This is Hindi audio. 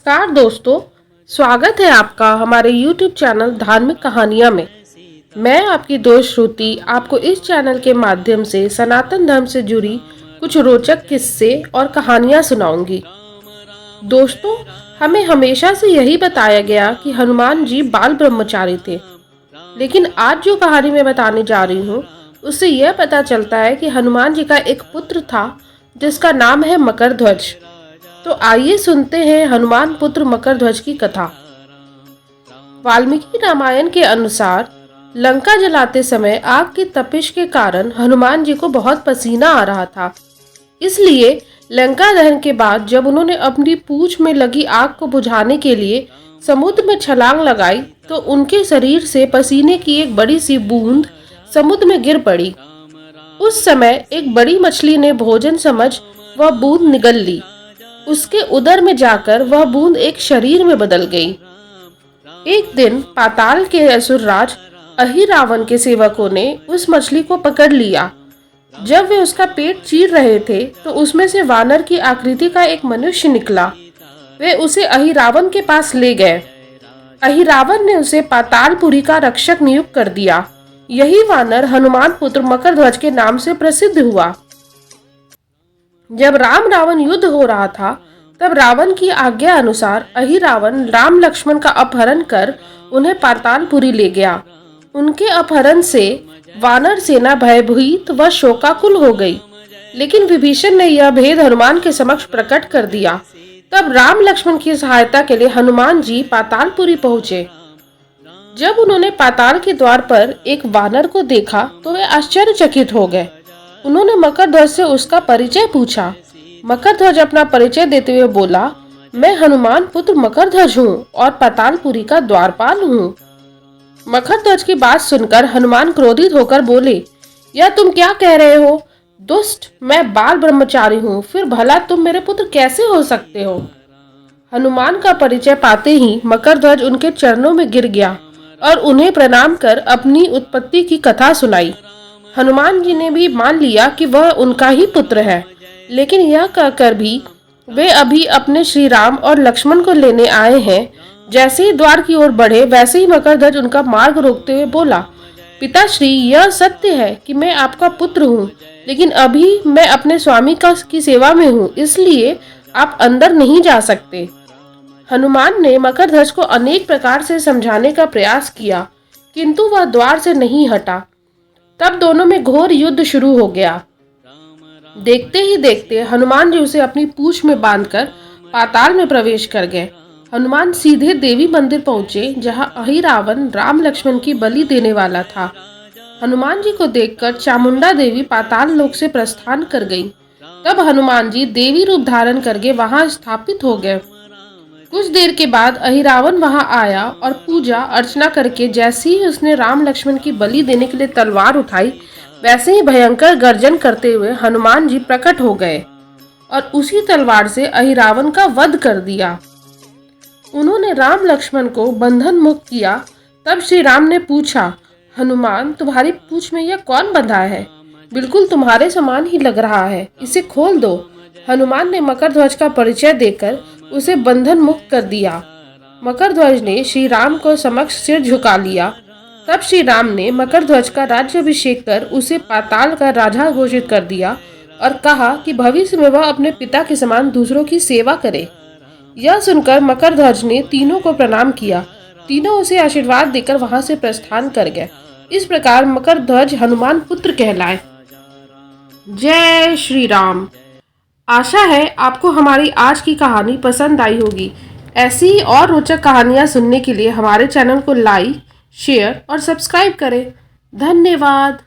नमस्कार दोस्तों, स्वागत है आपका हमारे YouTube चैनल धार्मिक कहानियाँ में। मैं आपकी दोस्त श्रुति आपको इस चैनल के माध्यम से सनातन धर्म से जुड़ी कुछ रोचक किस्से और कहानियाँ सुनाऊंगी। दोस्तों, हमें हमेशा से यही बताया गया कि हनुमान जी बाल ब्रह्मचारी थे, लेकिन आज जो कहानी मैं बताने जा रही हूँ उससे यह पता चलता है कि हनुमान जी का एक पुत्र था जिसका नाम है मकरध्वज। तो आइए सुनते हैं हनुमान पुत्र मकरध्वज की कथा। वाल्मीकि रामायण के अनुसार लंका जलाते समय आग की तपिश के कारण हनुमान जी को बहुत पसीना आ रहा था। इसलिए लंका दहन के बाद जब उन्होंने अपनी पूंछ में लगी आग को बुझाने के लिए समुद्र में छलांग लगाई तो उनके शरीर से पसीने की एक बड़ी सी बूंद समुद्र में गिर पड़ी। उस समय एक बड़ी मछली ने भोजन समझ वह बूंद निगल ली। उसके उदर में जाकर वह बूंद एक शरीर में बदल गई। एक दिन पाताल के असुरराज अहिरावण के सेवकों ने उस मछली को पकड़ लिया। जब वे उसका पेट चीर रहे थे तो उसमें से वानर की आकृति का एक मनुष्य निकला। वे उसे अहिरावण के पास ले गए। अहिरावण ने उसे पातालपुरी का रक्षक नियुक्त कर दिया। यही वानर हनुमान पुत्र मकरध्वज के नाम से प्रसिद्ध हुआ। जब राम रावण युद्ध हो रहा था तब रावण की आज्ञा अनुसार अहिरावण राम लक्ष्मण का अपहरण कर उन्हें पातालपुरी ले गया। उनके अपहरण से वानर सेना भयभीत व शोकाकुल हो गई, लेकिन विभीषण ने यह भेद हनुमान के समक्ष प्रकट कर दिया। तब राम लक्ष्मण की सहायता के लिए हनुमान जी पातालपुरी पहुंचे। जब उन्होंने पाताल के द्वार पर एक वानर को देखा तो वे आश्चर्यचकित हो गए। उन्होंने मकरध्वज से उसका परिचय पूछा। मकरध्वज अपना परिचय देते हुए बोला, मैं हनुमान पुत्र मकरध्वज हूँ और पातालपुरी का द्वारपाल हूँ। मकरध्वज की बात सुनकर हनुमान क्रोधित होकर बोले, यह तुम क्या कह रहे हो? दुष्ट, मैं बाल ब्रह्मचारी हूँ, फिर भला तुम मेरे पुत्र कैसे हो सकते हो? हनुमान का परिचय पाते ही मकरध्वज उनके चरणों में गिर गया और उन्हें प्रणाम कर अपनी उत्पत्ति की कथा सुनाई। हनुमान जी ने भी मान लिया कि वह उनका ही पुत्र है, लेकिन यह कहकर भी वे अभी अपने श्री राम और लक्ष्मण को लेने आए हैं। जैसे ही द्वार की ओर बढ़े वैसे ही मकरध्वज उनका मार्ग रोकते हुए बोला, पिताश्री, यह सत्य है कि मैं आपका पुत्र हूँ, लेकिन अभी मैं अपने स्वामी की सेवा में हूँ, इसलिए आप अंदर नहीं जा सकते। हनुमान ने मकरध्वज को अनेक प्रकार से समझाने का प्रयास किया, किंतु वह द्वार से नहीं हटा। तब दोनों में घोर युद्ध शुरू हो गया। देखते ही देखते हनुमान जी उसे अपनी पूंछ में बांधकर पाताल में प्रवेश कर गए। हनुमान सीधे देवी मंदिर पहुंचे, जहां अहिरावण राम लक्ष्मण की बलि देने वाला था। हनुमान जी को देखकर चामुंडा देवी पाताल लोक से प्रस्थान कर गई। तब हनुमान जी देवी रूप धारण करके वहां स्थापित हो गए। कुछ देर के बाद अहिरावण वहां आया और पूजा अर्चना करके जैसे ही उसने राम लक्ष्मण की बलि देने के लिए तलवार उठाई, वैसे ही भयंकर गर्जन करते हुए हनुमान जी प्रकट हो गए और उसी तलवार से अहिरावण का वध कर दिया। उन्होंने राम लक्ष्मण को बंधन मुक्त किया। तब श्री राम ने पूछा, हनुमान, तुम्हारी पूंछ में यह कौन बंधा है? बिल्कुल तुम्हारे समान ही लग रहा है, इसे खोल दो। हनुमान ने मकरध्वज का परिचय देकर उसे बंधन मुक्त कर दिया। मकरध्वज ने श्री राम को समक्ष सिर झुका लिया। तब श्री राम ने मकरध्वज का राज्याभिषेक कर उसे पाताल का राजा घोषित कर दिया और कहा कि भविष्य में वह अपने पिता के समान दूसरों की सेवा करे। यह सुनकर मकरध्वज ने तीनों को प्रणाम किया। तीनों उसे आशीर्वाद देकर वहां से प्रस्थान कर गए। इस प्रकार मकरध्वज हनुमान पुत्र कहलाए। जय श्री राम। आशा है आपको हमारी आज की कहानी पसंद आई होगी। ऐसी ही और रोचक कहानियाँ सुनने के लिए हमारे चैनल को लाइक, शेयर और सब्सक्राइब करें। धन्यवाद।